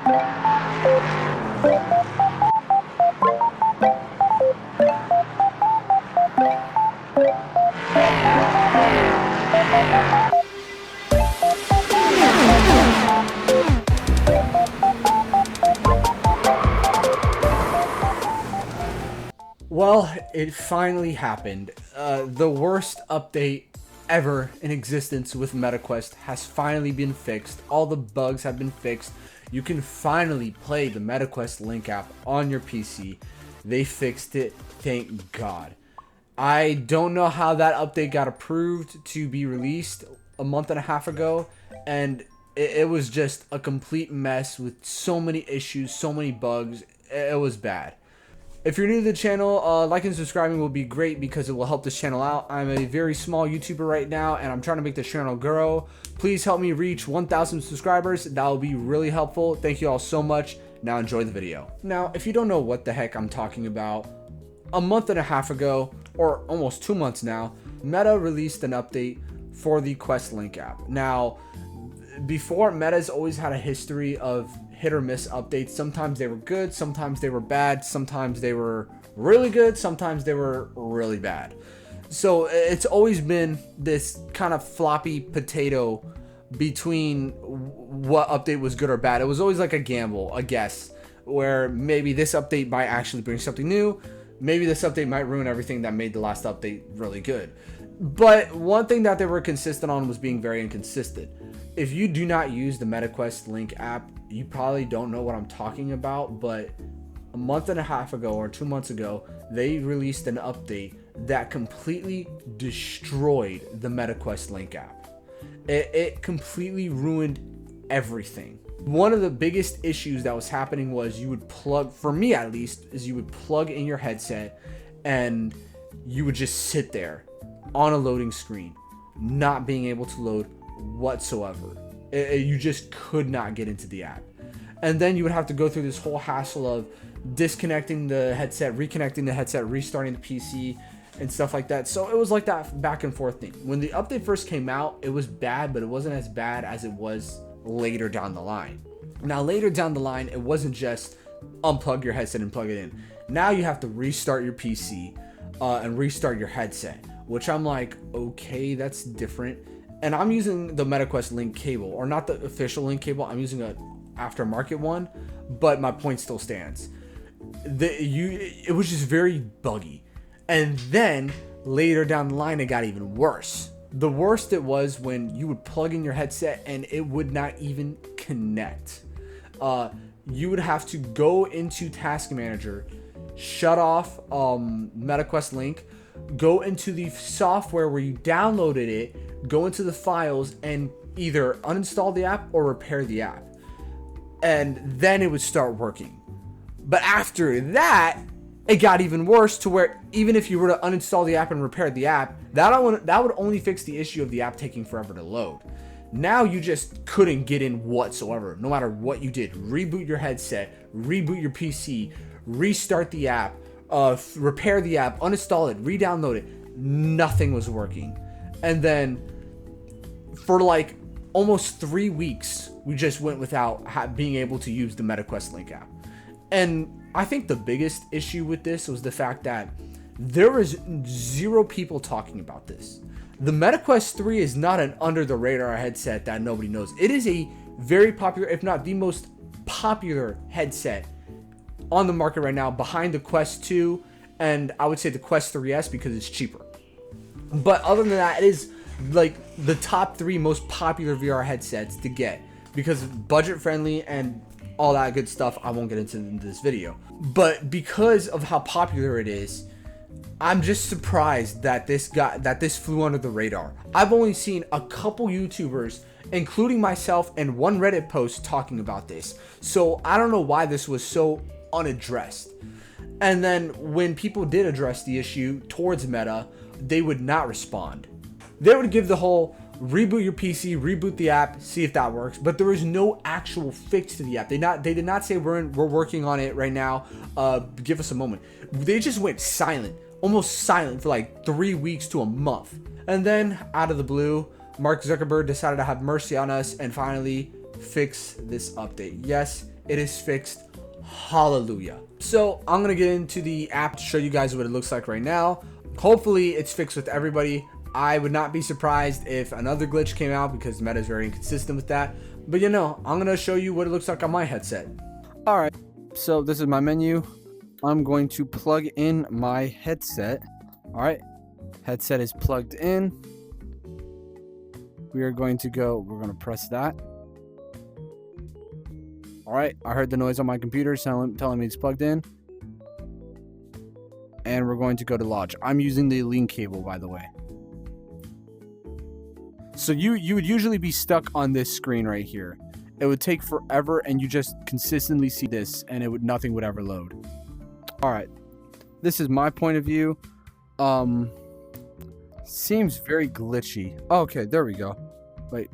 Well, it finally happened. The worst update ever in existence with MetaQuest has finally been fixed. All the bugs have been fixed. You can finally play the MetaQuest Link app on your PC. They fixed it, thank God. I don't know how that update got approved to be released a month and a half ago, and it was just a complete mess with so many issues, so many bugs. It was bad. If you're new to the channel, liking and subscribing will be great because it will help this channel out. I'm a very small YouTuber right now, and I'm trying to make this channel grow. Please help me reach 1,000 subscribers. That will be really helpful. Thank you all so much. Now enjoy the video. Now, if you don't know what the heck I'm talking about, a month and a half ago, or almost 2 months now, Meta released an update for the Quest Link app. Now, before, Meta's always had a history of hit or miss updates. Sometimes they were good, sometimes they were bad, sometimes they were really good, sometimes they were really bad. So it's always been this kind of floppy potato between what update was good or bad. It was always like a gamble, a guess, where maybe this update might actually bring something new. Maybe this update might ruin everything that made the last update really good. But one thing that they were consistent on was being very inconsistent. If you do not use the MetaQuest Link app, you probably don't know what I'm talking about, but a month and a half ago or 2 months ago, they released an update that completely destroyed the MetaQuest Link app. It completely ruined everything. One of the biggest issues that was happening was you would plug, for me at least, is you would plug in your headset and you would just sit there on a loading screen, not being able to load whatsoever. You just could not get into the app. And then you would have to go through this whole hassle of disconnecting the headset, reconnecting the headset, restarting the PC, and stuff like that. So it was like that back and forth thing. When the update first came out, it was bad, but it wasn't as bad as it was later down the line. Now, later down the line, it wasn't just unplug your headset and plug it in. Now you have to restart your PC and restart your headset, which I'm like, okay, that's different. And I'm using the MetaQuest Link cable, or not the official Link cable. I'm using a aftermarket one, but my point still stands. It was just very buggy. And then later down the line, it got even worse. The worst it was when you would plug in your headset and it would not even connect. You would have to go into Task Manager, shut off MetaQuest Link, go into the software where you downloaded it, go into the files, and either uninstall the app or repair the app. And then it would start working. But after that, it got even worse to where even if you were to uninstall the app and repair the app, that would only fix the issue of the app taking forever to load. Now you just couldn't get in whatsoever, no matter what you did. Reboot your headset, reboot your PC, restart the app, repair the app, uninstall it, re-download it. Nothing was working. And then for like almost 3 weeks, we just went without being able to use the MetaQuest Link app. And I think the biggest issue with this was the fact that there was zero people talking about this. The MetaQuest 3 is not an under-the-radar headset that nobody knows. It is a very popular, if not the most popular headset on the market right now, behind the Quest 2 and I would say the Quest 3S because it's cheaper. But other than that, it is like the top 3 most popular VR headsets to get because budget friendly and all that good stuff. I won't get into in this video, but because of how popular it is, I'm just surprised that this flew under the radar. I've only seen a couple YouTubers, including myself, and one Reddit post talking about this. So I don't know why this was so unaddressed. And then when people did address the issue towards Meta, they would not respond. They would give the whole reboot your PC, reboot the app, see if that works. But there was no actual fix to the app. They did not say we're working on it right now. Give us a moment. They just went silent, almost silent for like 3 weeks to a month. And then out of the blue, Mark Zuckerberg decided to have mercy on us and finally fix this update. Yes, it is fixed. Hallelujah. So I'm gonna get into the app to show you guys what it looks like right now. Hopefully it's fixed with everybody. I would not be surprised if another glitch came out because Meta is very inconsistent with that. But you know, I'm gonna show you what it looks like on my headset. All right, so this is my menu. I'm going to plug in my headset. All right, headset is plugged in. We're going to press that. All right, I heard the noise on my computer telling me it's plugged in. And we're going to go to Lodge. I'm using the link cable, by the way. So you would usually be stuck on this screen right here. It would take forever, and you just consistently see this, and nothing would ever load. All right, this is my point of view. Seems very glitchy. Oh, okay, there we go. Wait,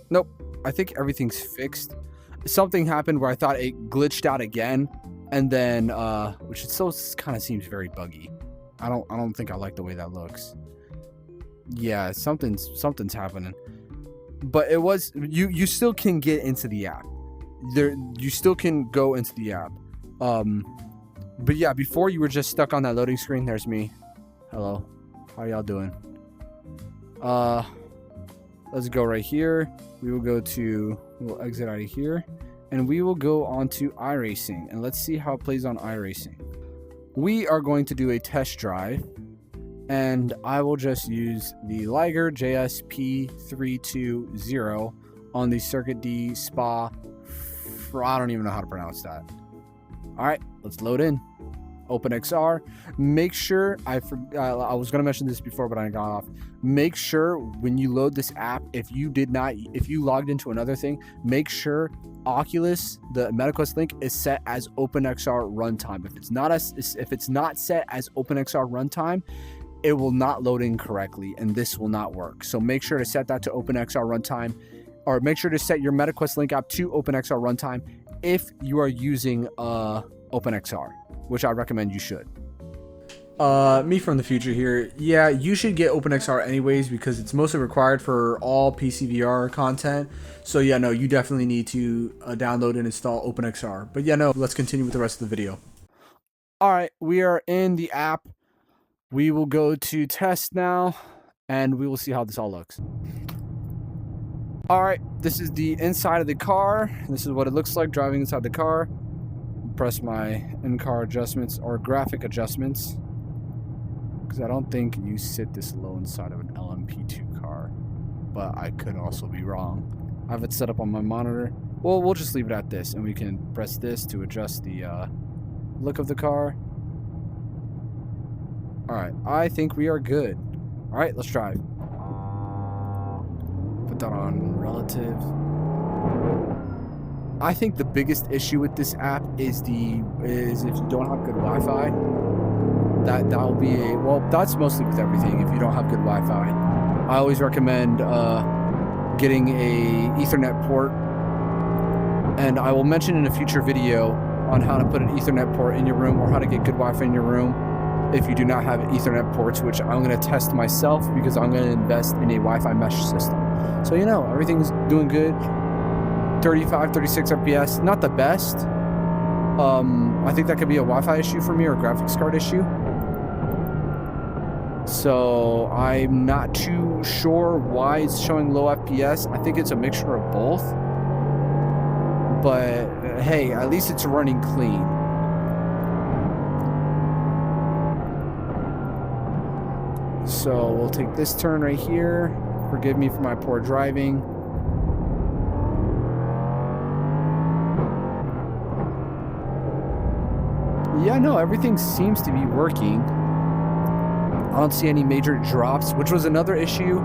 nope. I think everything's fixed. Something happened where I thought it glitched out again, and then which it still kind of seems very buggy. I don't think I like the way that looks. Yeah, something's happening. But it was you still can get into the app. You still can go into the app. But yeah, before you were just stuck on that loading screen. There's me. Hello. How y'all doing? Let's go right here. We'll exit out of here, and we will go on to iRacing, and let's see how it plays on iRacing. We are going to do a test drive, and I will just use the Liger JSP320 on the Circuit D Spa. I don't even know how to pronounce that. All right, let's load in. OpenXR. Make sure I was going to mention this before, but I got off. Make sure when you load this app, if you logged into another thing, make sure Oculus, the MetaQuest link, is set as OpenXR runtime. If it's not set as OpenXR runtime, it will not load in correctly, and this will not work. So make sure to set that to OpenXR runtime, or make sure to set your MetaQuest link app to OpenXR runtime if you are using OpenXR, which I recommend you should. Me from the future here. Yeah, you should get OpenXR anyways because it's mostly required for all PCVR content. So yeah, no, you definitely need to download and install OpenXR. But yeah, no, let's continue with the rest of the video. All right, we are in the app. We will go to test now, and we will see how this all looks. All right, this is the inside of the car. This is what it looks like driving inside the car. Press my in-car adjustments or graphic adjustments, because I don't think you sit this low inside of an LMP2 car, but I could also be wrong. I have it set up on my monitor. Well, we'll just leave it at this, and we can press this to adjust the look of the car. All right, I think we are good. All right, let's drive. Put that on relative. I think the biggest issue with this app is if you don't have good Wi-Fi. That will be that's mostly with everything. If you don't have good Wi-Fi, I always recommend getting a Ethernet port, and I will mention in a future video on how to put an Ethernet port in your room or how to get good Wi-Fi in your room if you do not have Ethernet ports, which I'm going to test myself because I'm going to invest in a Wi-Fi mesh system. So you know, everything's doing good. 35, 36 FPS, not the best. I think that could be a Wi-Fi issue for me or a graphics card issue. So I'm not too sure why it's showing low FPS. I think it's a mixture of both. But hey, at least it's running clean. So we'll take this turn right here. Forgive me for my poor driving. Yeah, no, everything seems to be working. I don't see any major drops, which was another issue.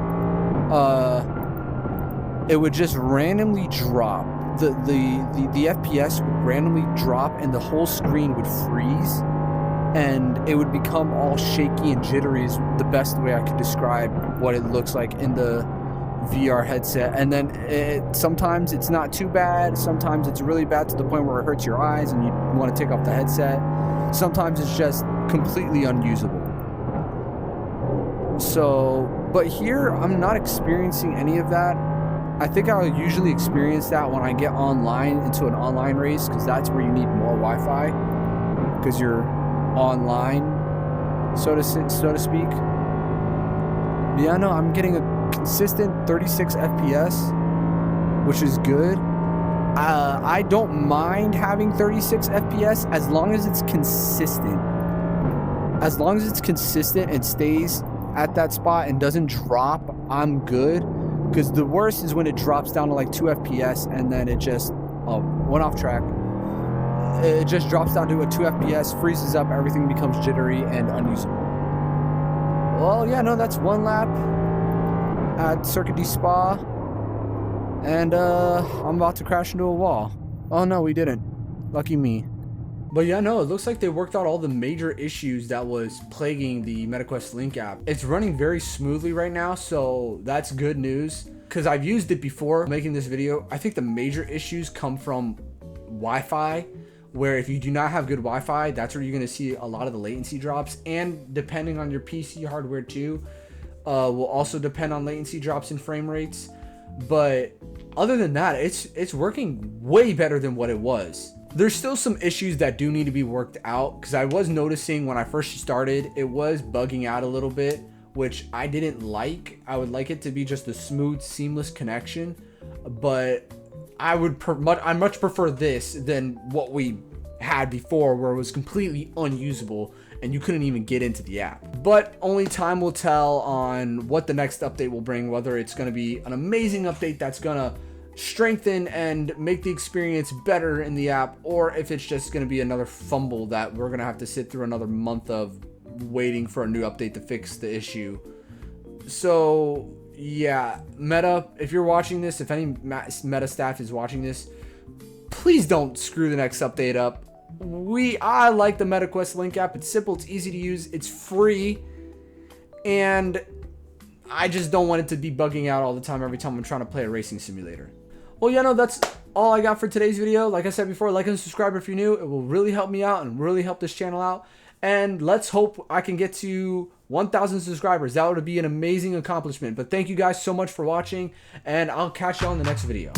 It would just randomly drop. The FPS would randomly drop and the whole screen would freeze. And it would become all shaky and jittery is the best way I could describe what it looks like in the VR headset. And then sometimes it's not too bad. Sometimes it's really bad to the point where it hurts your eyes and you want to take off the headset. Sometimes it's just completely unusable. So, but here I'm not experiencing any of that. I think I'll usually experience that when I get online into an online race, because that's where you need more Wi-Fi, because you're online, so to speak. But yeah, no, I'm getting a consistent 36 FPS, which is good. I don't mind having 36 FPS as long as it's consistent. As long as it's consistent and stays at that spot and doesn't drop, I'm good. Because the worst is when it drops down to like 2 FPS and then it just went off track. It just drops down to a 2 FPS, freezes up, everything becomes jittery and unusable. Well, yeah, no, that's one lap at Circuit du Spa. And I'm about to crash into a wall. Oh no, we didn't. Lucky me. But yeah, no, it looks like they worked out all the major issues that was plaguing the MetaQuest Link app. It's running very smoothly right now, so that's good news. Because I've used it before making this video. I think the major issues come from Wi-Fi, where if you do not have good Wi-Fi, that's where you're going to see a lot of the latency drops. And depending on your PC hardware too, will also depend on latency drops and frame rates. But other than that, it's working way better than what it was. There's still some issues that do need to be worked out, because I was noticing when I first started, it was bugging out a little bit, which I didn't like. I would like it to be just a smooth, seamless connection, but I much prefer this than what we had before, where it was completely unusable and you couldn't even get into the app. But only time will tell on what the next update will bring, whether it's going to be an amazing update that's going to strengthen and make the experience better in the app, or if it's just going to be another fumble that we're going to have to sit through another month of waiting for a new update to fix the issue. So yeah, Meta, if you're watching this, if any Meta staff is watching this, please don't screw the next update up. I like the MetaQuest Link app. It's simple, it's easy to use, it's free, and I just don't want it to be bugging out all the time every time I'm trying to play a racing simulator. Well, yeah, no, that's all I got for today's video. Like I said before, like and subscribe if you're new. It will really help me out and really help this channel out. And let's hope I can get to 1,000 subscribers. That would be an amazing accomplishment. But thank you guys so much for watching, and I'll catch you on the next video.